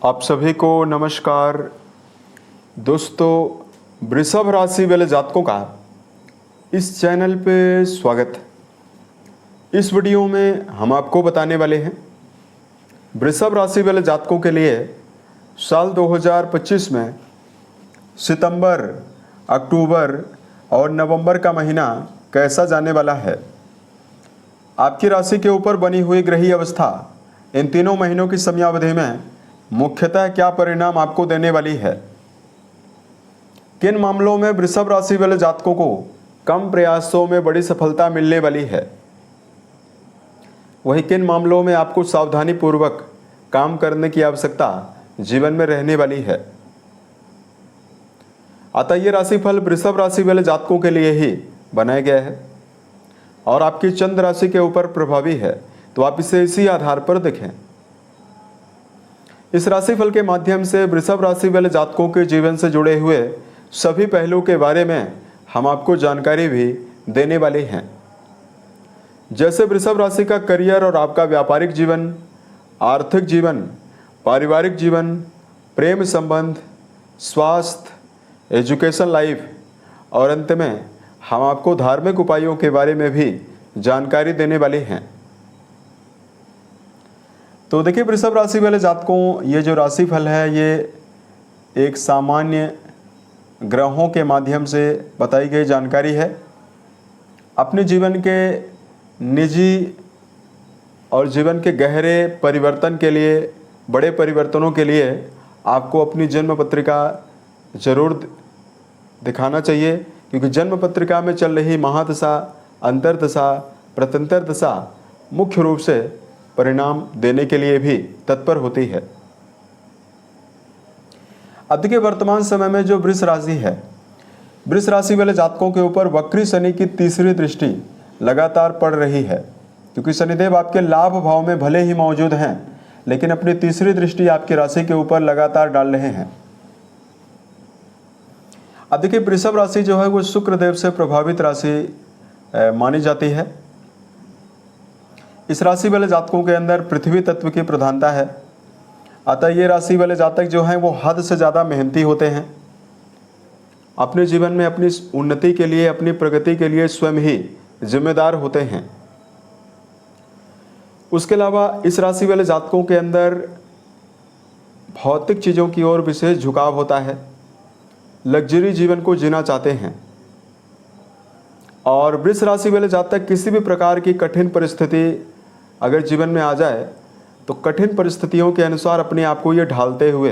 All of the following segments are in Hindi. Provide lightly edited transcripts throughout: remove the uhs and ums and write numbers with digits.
आप सभी को नमस्कार। दोस्तों, वृषभ राशि वाले जातकों का इस चैनल पे स्वागत है। इस वीडियो में हम आपको बताने वाले हैं वृषभ राशि वाले जातकों के लिए साल 2025 में सितंबर, अक्टूबर और नवंबर का महीना कैसा जाने वाला है। आपकी राशि के ऊपर बनी हुई ग्रही अवस्था इन तीनों महीनों की समयावधि में मुख्यतः क्या परिणाम आपको देने वाली है। किन मामलों में वृषभ राशि वाले जातकों को कम प्रयासों में बड़ी सफलता मिलने वाली है, वहीं किन मामलों में आपको सावधानी पूर्वक काम करने की आवश्यकता जीवन में रहने वाली है। अतः ये राशिफल वृषभ राशि वाले जातकों के लिए ही बनाया गया है और आपकी चंद्र राशि के ऊपर प्रभावी है, तो आप इसे इसी आधार पर देखें। इस राशिफल के माध्यम से वृषभ राशि वाले जातकों के जीवन से जुड़े हुए सभी पहलुओं के बारे में हम आपको जानकारी भी देने वाले हैं, जैसे वृषभ राशि का करियर और आपका व्यापारिक जीवन, आर्थिक जीवन, पारिवारिक जीवन, प्रेम संबंध, स्वास्थ्य, एजुकेशन लाइफ और अंत में हम आपको धार्मिक उपायों के बारे में भी जानकारी देने वाले हैं। तो देखिए, वृषभ राशि वाले जातकों, ये जो राशिफल है ये एक सामान्य ग्रहों के माध्यम से बताई गई जानकारी है। अपने जीवन के निजी और जीवन के गहरे परिवर्तन के लिए, बड़े परिवर्तनों के लिए आपको अपनी जन्म पत्रिका जरूर दिखाना चाहिए, क्योंकि जन्म पत्रिका में चल रही महादशा, अंतर्दशा, प्रत्यंतर दशा मुख्य रूप से परिणाम देने के लिए भी तत्पर होती है। अब देखिए, वर्तमान समय में जो वृष राशि है, वृष राशि वाले जातकों के ऊपर वक्री शनि की तीसरी दृष्टि लगातार पड़ रही है, क्योंकि शनिदेव आपके लाभ भाव में भले ही मौजूद हैं, लेकिन अपनी तीसरी दृष्टि आपकी राशि के ऊपर लगातार डाल रहे हैं। अब देखिए, वृषभ राशि जो है वो शुक्र देव से प्रभावित राशि मानी जाती है। इस राशि वाले जातकों के अंदर पृथ्वी तत्व की प्रधानता है। अतः ये राशि वाले जातक जो हैं वो हद से ज़्यादा मेहनती होते हैं। अपने जीवन में अपनी उन्नति के लिए, अपनी प्रगति के लिए स्वयं ही जिम्मेदार होते हैं। उसके अलावा इस राशि वाले जातकों के अंदर भौतिक चीज़ों की ओर विशेष झुकाव होता है। लग्जरी जीवन को जीना चाहते हैं और वृष राशि वाले जातक किसी भी प्रकार की कठिन परिस्थिति अगर जीवन में आ जाए तो कठिन परिस्थितियों के अनुसार अपने आप को ये ढालते हुए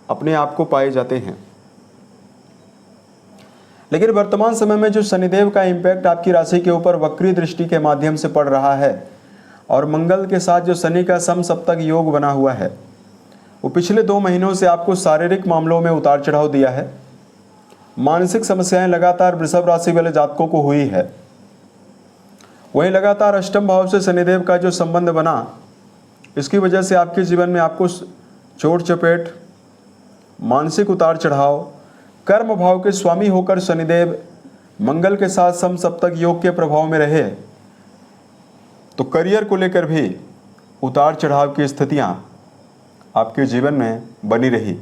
अपने आप को पाए जाते हैं। लेकिन वर्तमान समय में जो शनिदेव का इम्पैक्ट आपकी राशि के ऊपर वक्री दृष्टि के माध्यम से पड़ रहा है और मंगल के साथ जो शनि का समसप्तक योग बना हुआ है, वो पिछले 2 महीनों से आपको शारीरिक मामलों में उतार चढ़ाव दिया है। मानसिक समस्याएं लगातार वृषभ राशि वाले जातकों को हुई है। वहीं लगातार अष्टम भाव से शनिदेव का जो संबंध बना, इसकी वजह से आपके जीवन में आपको चोट चपेट, मानसिक उतार चढ़ाव, कर्म भाव के स्वामी होकर शनिदेव मंगल के साथ समसप्तक योग के प्रभाव में रहे तो करियर को लेकर भी उतार चढ़ाव की स्थितियां आपके जीवन में बनी रही।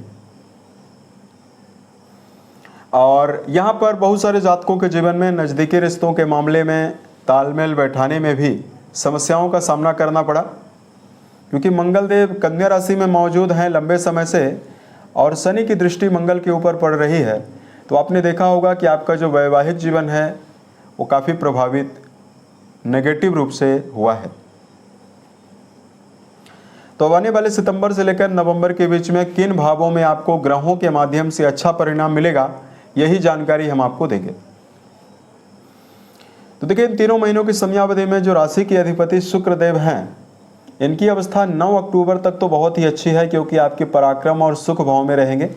और यहाँ पर बहुत सारे जातकों के जीवन में नज़दीकी रिश्तों के मामले में तालमेल बैठाने में भी समस्याओं का सामना करना पड़ा, क्योंकि मंगल देव कन्या राशि में मौजूद हैं लंबे समय से और शनि की दृष्टि मंगल के ऊपर पड़ रही है। तो आपने देखा होगा कि आपका जो वैवाहिक जीवन है वो काफ़ी प्रभावित नेगेटिव रूप से हुआ है। तो आने वाले सितंबर से लेकर नवंबर के बीच में किन भावों में आपको ग्रहों के माध्यम से अच्छा परिणाम मिलेगा, यही जानकारी हम आपको देंगे। तो देखिए, इन तीनों महीनों की समयावधि में जो राशि के अधिपति शुक्र देव हैं, इनकी अवस्था 9 अक्टूबर तक तो बहुत ही अच्छी है, क्योंकि आपके पराक्रम और सुख भाव में रहेंगे।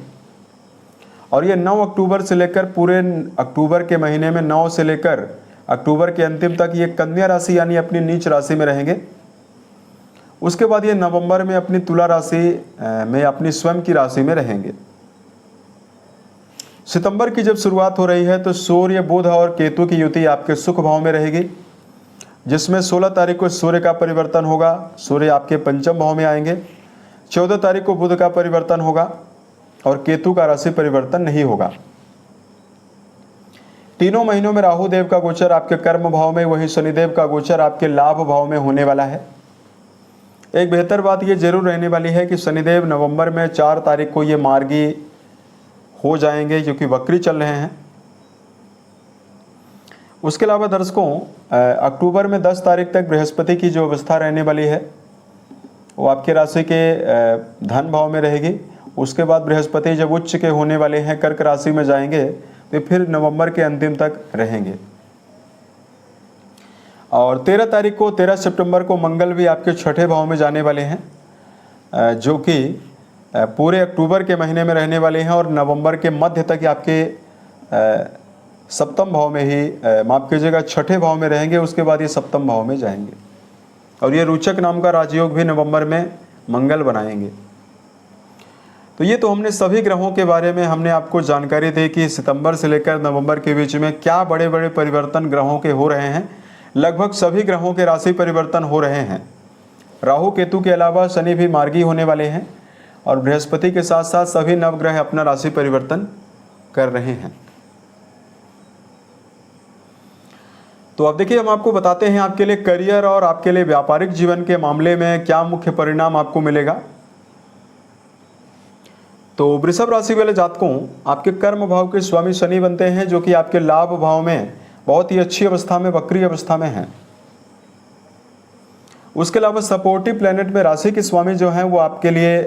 और ये 9 अक्टूबर से लेकर पूरे अक्टूबर के महीने में 9 से लेकर अक्टूबर के अंतिम तक ये कन्या राशि यानी अपनी नीच राशि में रहेंगे। उसके बाद ये नवंबर में अपनी तुला राशि में अपनी स्वयं की राशि में रहेंगे। सितंबर की जब शुरुआत हो रही है तो सूर्य, बुध और केतु की युति आपके सुख भाव में रहेगी, जिसमें 16 तारीख को सूर्य का परिवर्तन होगा। सूर्य आपके पंचम भाव में आएंगे। 14 तारीख को बुध का परिवर्तन होगा और केतु का राशि परिवर्तन नहीं होगा। तीनों महीनों में राहु देव का गोचर आपके कर्म भाव में, वही शनिदेव का गोचर आपके लाभ भाव में होने वाला है। एक बेहतर बात ये जरूर रहने वाली है कि शनिदेव नवंबर में 4 तारीख को ये मार्गी हो जाएंगे, क्योंकि वक्री चल रहे हैं। उसके अलावा दर्शकों, अक्टूबर में 10 तारीख तक बृहस्पति की जो अवस्था रहने वाली है वो आपके राशि के धन भाव में रहेगी। उसके बाद बृहस्पति जब उच्च के होने वाले हैं, कर्क राशि में जाएंगे, तो फिर नवंबर के अंतिम तक रहेंगे। और 13 सितंबर को मंगल भी आपके छठे भाव में जाने वाले हैं, जो कि पूरे अक्टूबर के महीने में रहने वाले हैं और नवंबर के मध्य तक आपके सप्तम भाव में ही, माफ कीजिएगा, छठे भाव में रहेंगे। उसके बाद ये सप्तम भाव में जाएंगे और ये रोचक नाम का राजयोग भी नवंबर में मंगल बनाएंगे। तो ये तो हमने सभी ग्रहों के बारे में हमने आपको जानकारी दी कि सितंबर से लेकर नवंबर के बीच में क्या बड़े बड़े परिवर्तन ग्रहों के हो रहे हैं। लगभग सभी ग्रहों के राशि परिवर्तन हो रहे हैं। राहु केतु के अलावा शनि भी मार्गी होने वाले हैं और बृहस्पति के साथ साथ सभी नवग्रह अपना राशि परिवर्तन कर रहे हैं। तो अब देखिए, हम आपको बताते हैं आपके लिए करियर और आपके लिए व्यापारिक जीवन के मामले में क्या मुख्य परिणाम आपको मिलेगा। तो वृषभ राशि वाले जातकों, आपके कर्म भाव के स्वामी शनि बनते हैं, जो कि आपके लाभ भाव में बहुत ही अच्छी अवस्था में, वक्री अवस्था में हैं। उसके अलावा सपोर्टिव प्लैनेट में राशि के स्वामी जो हैं वो आपके लिए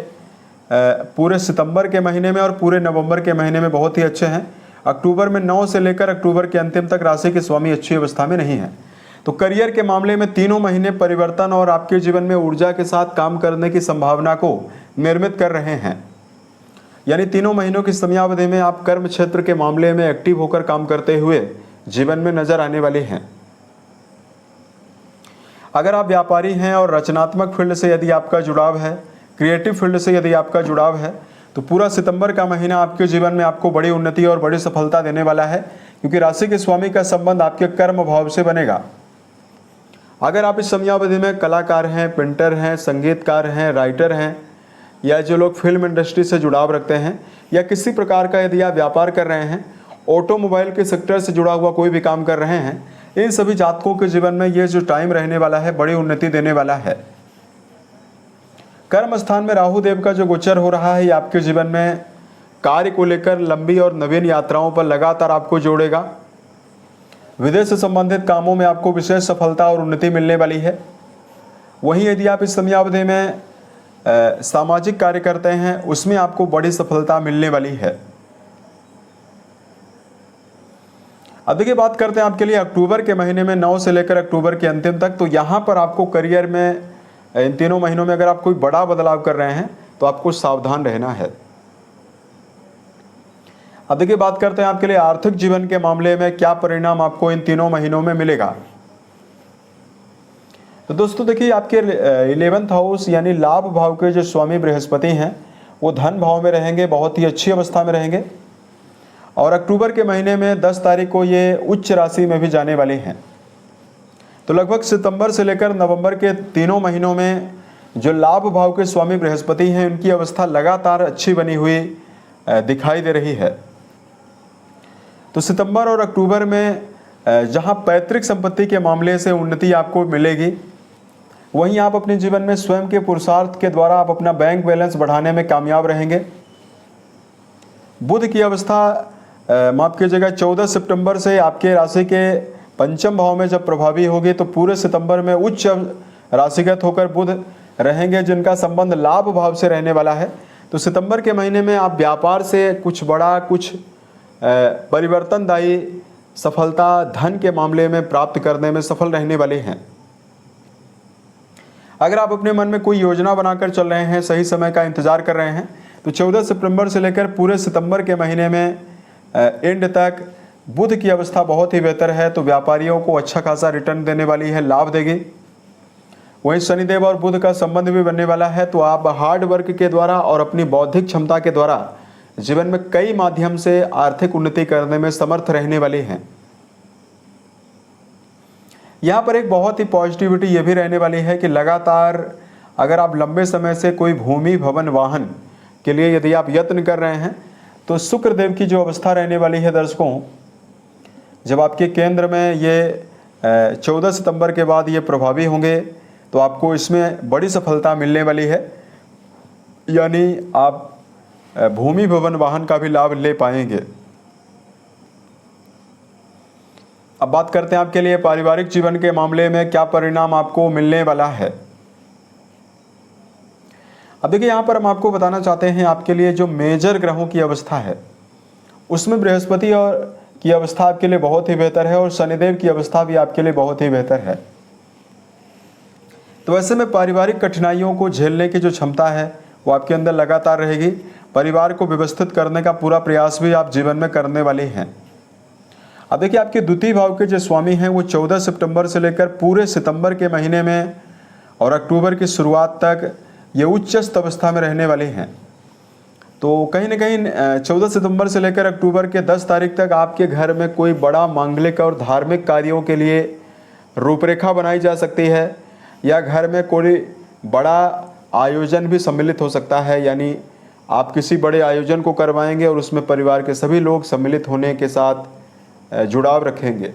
पूरे सितंबर के महीने में और पूरे नवंबर के महीने में बहुत ही अच्छे हैं। अक्टूबर में 9 से लेकर अक्टूबर के अंतिम तक राशि के स्वामी अच्छी अवस्था में नहीं है। तो करियर के मामले में तीनों महीने परिवर्तन और आपके जीवन में ऊर्जा के साथ काम करने की संभावना को निर्मित कर रहे हैं। यानी तीनों महीनों की समयावधि में आप कर्म क्षेत्र के मामले में एक्टिव होकर काम करते हुए जीवन में नजर आने वाले हैं। अगर आप व्यापारी हैं और रचनात्मक फील्ड से यदि आपका जुड़ाव है, क्रिएटिव फील्ड से यदि आपका जुड़ाव है, तो पूरा सितंबर का महीना आपके जीवन में आपको बड़ी उन्नति और बड़ी सफलता देने वाला है, क्योंकि राशि के स्वामी का संबंध आपके कर्म भाव से बनेगा। अगर आप इस समयावधि में कलाकार हैं, पेंटर हैं, संगीतकार हैं, राइटर हैं, या जो लोग फिल्म इंडस्ट्री से जुड़ाव रखते हैं, या किसी प्रकार का यदि आप व्यापार कर रहे हैं, ऑटोमोबाइल के सेक्टर से जुड़ा हुआ कोई भी काम कर रहे हैं, इन सभी जातकों के जीवन में ये जो टाइम रहने वाला है बड़ी उन्नति देने वाला है। कर्म स्थान में राहु देव का जो गोचर हो रहा है, ये आपके जीवन में कार्य को लेकर लंबी और नवीन यात्राओं पर लगातार आपको जोड़ेगा। विदेश से संबंधित कामों में आपको विशेष सफलता और उन्नति मिलने वाली है। वहीं यदि आप इस समयावधि में सामाजिक कार्य करते हैं, उसमें आपको बड़ी सफलता मिलने वाली है। अब देखिए, बात करते हैं आपके लिए अक्टूबर के महीने में 9 से लेकर अक्टूबर के अंतिम तक। तो यहाँ पर आपको करियर में इन तीनों महीनों में अगर आप कोई बड़ा बदलाव कर रहे हैं तो आपको सावधान रहना है। अब देखिए, बात करते हैं आपके लिए आर्थिक जीवन के मामले में क्या परिणाम आपको इन तीनों महीनों में मिलेगा। तो दोस्तों देखिए, आपके 11th हाउस यानी लाभ भाव के जो स्वामी बृहस्पति हैं वो धन भाव में रहेंगे, बहुत ही अच्छी अवस्था में रहेंगे। और अक्टूबर के महीने में 10 तारीख को ये उच्च राशि में भी जाने वाले हैं। तो लगभग सितंबर से लेकर नवंबर के तीनों महीनों में जो लाभ भाव के स्वामी बृहस्पति हैं, उनकी अवस्था लगातार अच्छी बनी हुई दिखाई दे रही है। तो सितंबर और अक्टूबर में जहां पैतृक संपत्ति के मामले से उन्नति आपको मिलेगी, वहीं आप अपने जीवन में स्वयं के पुरुषार्थ के द्वारा आप अपना बैंक बैलेंस बढ़ाने में कामयाब रहेंगे। बुध की अवस्था माफ कीजिएगा 14 सितंबर से आपके राशि के पंचम भाव में जब प्रभावी होगी, तो पूरे सितंबर में उच्च राशिगत होकर बुध रहेंगे, जिनका संबंध लाभ भाव से रहने वाला है। तो सितंबर के महीने में आप व्यापार से कुछ बड़ा, कुछ परिवर्तनदायी सफलता धन के मामले में प्राप्त करने में सफल रहने वाले हैं। अगर आप अपने मन में कोई योजना बनाकर चल रहे हैं, सही समय का इंतजार कर रहे हैं, तो 14 सितंबर से लेकर पूरे सितंबर के महीने में एंड तक बुध की अवस्था बहुत ही बेहतर है। तो व्यापारियों को अच्छा खासा रिटर्न देने वाली है, लाभ देगी। वहीं शनिदेव और बुध का संबंध भी बनने वाला है। तो आप हार्ड वर्क के द्वारा और अपनी बौद्धिक क्षमता के द्वारा जीवन में कई माध्यम से आर्थिक उन्नति करने में समर्थ रहने वाले हैं। यहाँ पर एक बहुत ही पॉजिटिविटी ये भी रहने वाली है कि लगातार अगर आप लंबे समय से कोई भूमि भवन वाहन के लिए यदि आप यत्न कर रहे हैं तो शुक्र देव की जो अवस्था रहने वाली है दर्शकों, जब आपके केंद्र में ये 14 सितंबर के बाद ये प्रभावी होंगे तो आपको इसमें बड़ी सफलता मिलने वाली है, यानी आप भूमि भवन वाहन का भी लाभ ले पाएंगे। अब बात करते हैं आपके लिए पारिवारिक जीवन के मामले में क्या परिणाम आपको मिलने वाला है। अब देखिए यहाँ पर हम आपको बताना चाहते हैं आपके लिए जो मेजर ग्रहों की अवस्था है उसमें बृहस्पति और की अवस्था आपके लिए बहुत ही बेहतर है और शनिदेव की अवस्था भी आपके लिए बहुत ही बेहतर है। तो ऐसे में पारिवारिक कठिनाइयों को झेलने की जो क्षमता है वो आपके अंदर लगातार रहेगी। परिवार को व्यवस्थित करने का पूरा प्रयास भी आप जीवन में करने वाले हैं। अब देखिए आपके द्वितीय भाव के जो स्वामी हैं वो 14 सितंबर से लेकर पूरे सितंबर के महीने में और अक्टूबर की शुरुआत तक ये उच्चस्थ अवस्था में रहने वाले हैं। तो कहीं ना कहीं 14 सितंबर से लेकर अक्टूबर के 10 तारीख तक आपके घर में कोई बड़ा मांगलिक और धार्मिक कार्यों के लिए रूपरेखा बनाई जा सकती है या घर में कोई बड़ा आयोजन भी सम्मिलित हो सकता है, यानी आप किसी बड़े आयोजन को करवाएंगे और उसमें परिवार के सभी लोग सम्मिलित होने के साथ जुड़ाव रखेंगे।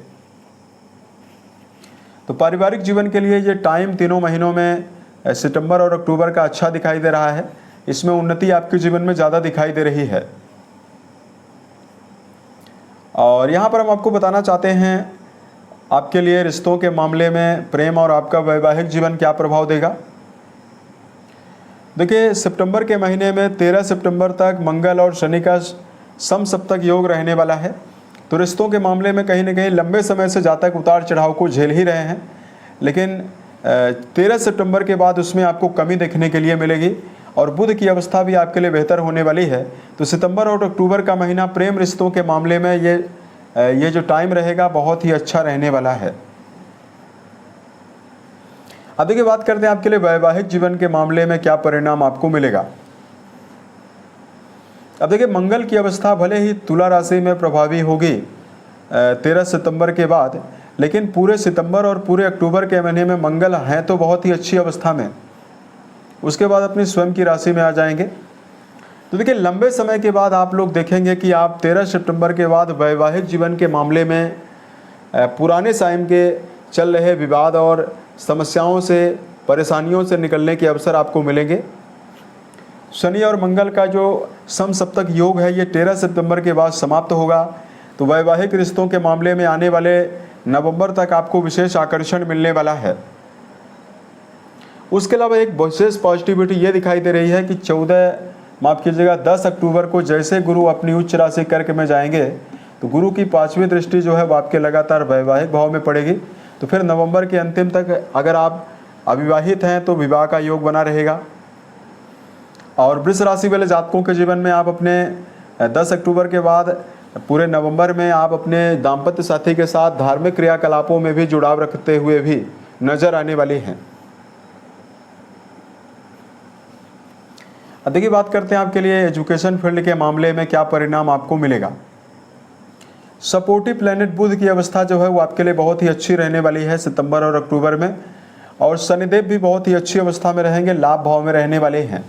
तो पारिवारिक जीवन के लिए ये टाइम तीनों महीनों में सितंबर और अक्टूबर का अच्छा दिखाई दे रहा है। इसमें उन्नति आपके जीवन में ज़्यादा दिखाई दे रही है। और यहाँ पर हम आपको बताना चाहते हैं आपके लिए रिश्तों के मामले में प्रेम और आपका वैवाहिक जीवन क्या प्रभाव देगा। देखिए सितंबर के महीने में 13 सितंबर तक मंगल और शनि का समसप्तक योग रहने वाला है। तो रिश्तों के मामले में कहीं ना कहीं लंबे समय से जातक उतार चढ़ाव को झेल ही रहे हैं, लेकिन 13 सितंबर के बाद उसमें आपको कमी देखने के लिए मिलेगी और बुध की अवस्था भी आपके लिए बेहतर होने वाली है। तो सितंबर और अक्टूबर का महीना प्रेम रिश्तों के मामले में ये जो टाइम रहेगा बहुत ही अच्छा रहने वाला है। अब देखिए बात करते हैं आपके लिए वैवाहिक जीवन के मामले में क्या परिणाम आपको मिलेगा। अब देखिए मंगल की अवस्था भले ही तुला राशि में प्रभावी होगी 13 सितंबर के बाद, लेकिन पूरे सितंबर और पूरे अक्टूबर के महीने में मंगल हैं तो बहुत ही अच्छी अवस्था में, उसके बाद अपनी स्वयं की राशि में आ जाएंगे। तो देखिए लंबे समय के बाद आप लोग देखेंगे कि आप 13 सितंबर के बाद वैवाहिक जीवन के मामले में पुराने टाइम के चल रहे विवाद और समस्याओं से, परेशानियों से निकलने के अवसर आपको मिलेंगे। शनि और मंगल का जो समसप्तक योग है ये 13 सितंबर के बाद समाप्त होगा। तो वैवाहिक रिश्तों के मामले में आने वाले नवंबर तक आपको विशेष आकर्षण मिलने वाला है। उसके अलावा एक विशेष पॉजिटिविटी ये दिखाई दे रही है कि 10 अक्टूबर को जैसे गुरु अपनी उच्च राशि कर्क में जाएंगे तो गुरु की 5वीं दृष्टि जो है वो आपके लगातार वैवाहिक भाव में पड़ेगी। तो फिर नवंबर के अंतिम तक अगर आप अविवाहित हैं तो विवाह का योग बना रहेगा। और वृष राशि वाले जातकों के जीवन में आप अपने 10 अक्टूबर के बाद पूरे नवंबर में आप अपने दाम्पत्य साथी के साथ धार्मिक क्रियाकलापों में भी जुड़ाव रखते हुए भी नजर आने वाली हैं। अब देखिए बात करते हैं आपके लिए एजुकेशन फील्ड के मामले में क्या परिणाम आपको मिलेगा। सपोर्टिव प्लैनेट बुध की अवस्था जो है वो आपके लिए बहुत ही अच्छी रहने वाली है सितंबर और अक्टूबर में, और शनिदेव भी बहुत ही अच्छी अवस्था में रहेंगे, लाभ भाव में रहने वाले हैं।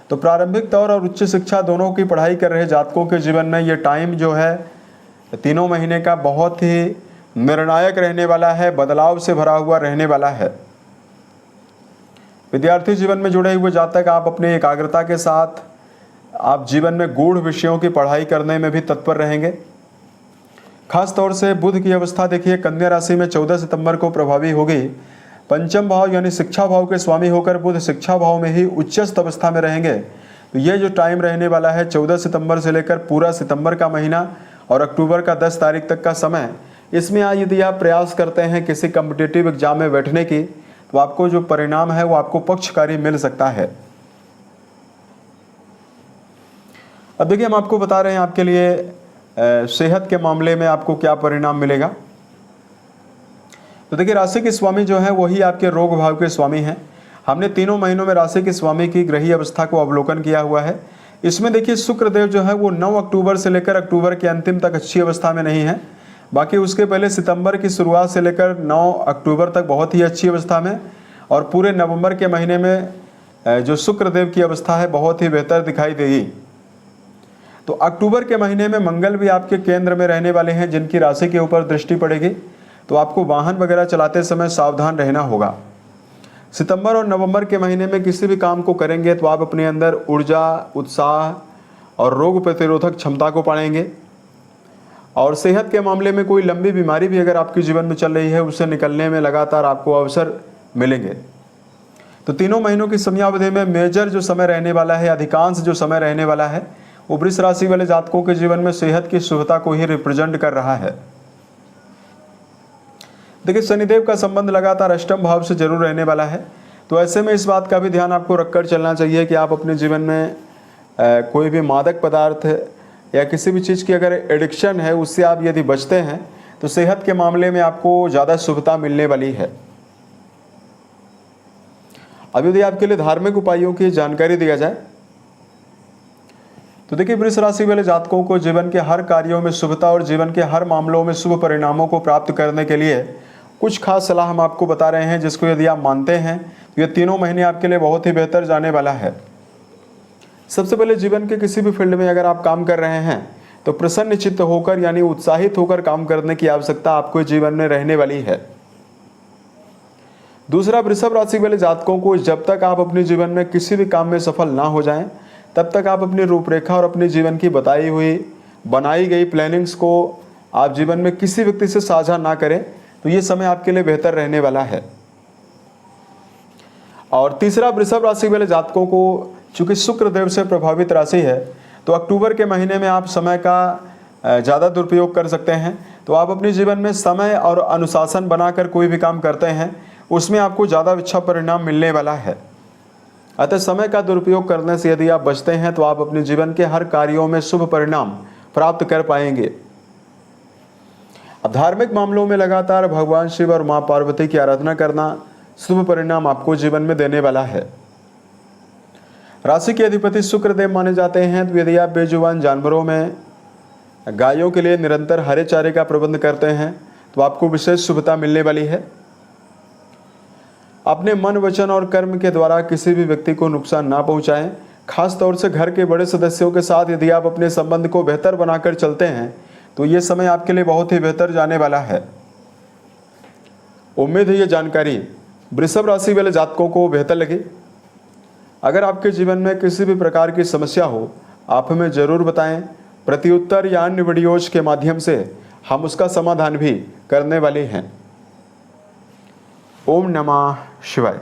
तो प्रारंभिक तौर और उच्च शिक्षा दोनों की पढ़ाई कर रहे जातकों के जीवन में ये टाइम जो है तीनों महीने का बहुत ही निर्णायक रहने वाला है, बदलाव से भरा हुआ रहने वाला है। विद्यार्थी जीवन में जुड़े हुए जातक आप अपनी एकाग्रता के साथ आप जीवन में गूढ़ विषयों की पढ़ाई करने में भी तत्पर रहेंगे। खास तौर से बुध की अवस्था देखिए कन्या राशि में 14 सितंबर को प्रभावी होगी। पंचम भाव यानी शिक्षा भाव के स्वामी होकर बुध शिक्षा भाव में ही उच्चस्थ अवस्था में रहेंगे। तो ये जो टाइम रहने वाला है 14 सितंबर से लेकर पूरा सितंबर का महीना और अक्टूबर का 10 तारीख तक का समय, इसमें यदि आप प्रयास करते हैं किसी कम्पिटिटिव एग्जाम में बैठने की तो आपको जो परिणाम है वो आपको पक्षकारी मिल सकता है। अब देखिए हम आपको बता रहे हैं आपके लिए सेहत के मामले में आपको क्या परिणाम मिलेगा। तो देखिए राशि के स्वामी जो है वही आपके रोग भाव के स्वामी हैं। हमने तीनों महीनों में राशि के स्वामी की ग्रही अवस्था को अवलोकन किया हुआ है। इसमें देखिए शुक्रदेव जो है वो 9 अक्टूबर से लेकर अक्टूबर के अंतिम तक अच्छी अवस्था में नहीं है, बाकी उसके पहले सितंबर की शुरुआत से लेकर 9 अक्टूबर तक बहुत ही अच्छी अवस्था में, और पूरे नवंबर के महीने में जो शुक्र देव की अवस्था है बहुत ही बेहतर दिखाई देगी। तो अक्टूबर के महीने में मंगल भी आपके केंद्र में रहने वाले हैं, जिनकी राशि के ऊपर दृष्टि पड़ेगी। तो आपको वाहन वगैरह चलाते समय सावधान रहना होगा। सितंबर और नवंबर के महीने में किसी भी काम को करेंगे तो आप अपने अंदर ऊर्जा, उत्साह और रोग प्रतिरोधक क्षमता को पाएंगे। और सेहत के मामले में कोई लंबी बीमारी भी अगर आपके जीवन में चल रही है, उससे निकलने में लगातार आपको अवसर मिलेंगे। तो तीनों महीनों की समयावधि में मेजर जो समय रहने वाला है, अधिकांश जो समय रहने वाला है, वो वृष राशि वाले जातकों के जीवन में सेहत की शुभता को ही रिप्रेजेंट कर रहा है। देखिए, शनिदेव का संबंध लगातार अष्टम भाव से जरूर रहने वाला है। तो ऐसे में इस बात का भी ध्यान आपको रखकर चलना चाहिए कि आप अपने जीवन में कोई भी मादक पदार्थ या किसी भी चीज़ की अगर एडिक्शन है, उससे आप यदि बचते हैं तो सेहत के मामले में आपको ज़्यादा शुभता मिलने वाली है। अब यदि आपके लिए धार्मिक उपायों की जानकारी दिया जाए तो देखिए, वृष राशि वाले जातकों को जीवन के हर कार्यों में शुभता और जीवन के हर मामलों में शुभ परिणामों को प्राप्त करने के लिए कुछ खास सलाह हम आपको बता रहे हैं, जिसको यदि आप मानते हैं तो ये तीनों महीने आपके लिए बहुत ही बेहतर जाने वाला है। सबसे पहले, जीवन के किसी भी फील्ड में अगर आप काम कर रहे हैं तो प्रसन्न चित्त होकर यानी उत्साहित होकर काम करने की आवश्यकता आपको जीवन में रहने वाली है। दूसरा, वृषभ राशि वाले जातकों को जब तक आप अपने जीवन में किसी भी काम में सफल ना हो जाएं, तब तक आप अपनी रूपरेखा और अपने जीवन की बताई हुई बनाई गई प्लानिंग्स को आप जीवन में किसी व्यक्ति से साझा ना करें, तो ये समय आपके लिए बेहतर रहने वाला है। और तीसरा, वृषभ राशि वाले जातकों को चूंकि शुक्र देव से प्रभावित राशि है, तो अक्टूबर के महीने में आप समय का ज़्यादा दुरुपयोग कर सकते हैं। तो आप अपने जीवन में समय और अनुशासन बनाकर कोई भी काम करते हैं, उसमें आपको ज़्यादा अच्छा परिणाम मिलने वाला है। अतः समय का दुरुपयोग करने से यदि आप बचते हैं तो आप अपने जीवन के हर कार्यों में शुभ परिणाम प्राप्त कर पाएंगे। अब धार्मिक मामलों में लगातार भगवान शिव और मां पार्वती की आराधना करना शुभ परिणाम आपको जीवन में देने वाला है। राशि के अधिपति शुक्र देव माने जाते हैं। तो यदि आप बेजुबान जानवरों में गायों के लिए निरंतर हरे चारे का प्रबंध करते हैं तो आपको विशेष शुभता मिलने वाली है। अपने मन, वचन और कर्म के द्वारा किसी भी व्यक्ति को नुकसान ना पहुंचाएं। खास तौर से घर के बड़े सदस्यों के साथ यदि आप अपने संबंध को बेहतर बनाकर चलते हैं तो ये समय आपके लिए बहुत ही बेहतर जाने वाला है। उम्मीद है ये जानकारी वृषभ राशि वाले जातकों को बेहतर लगी। अगर आपके जीवन में किसी भी प्रकार की समस्या हो, आप हमें ज़रूर बताएं। प्रत्युत्तर या अन्य वीडियोज के माध्यम से हम उसका समाधान भी करने वाले हैं। ओम नमः शिवाय।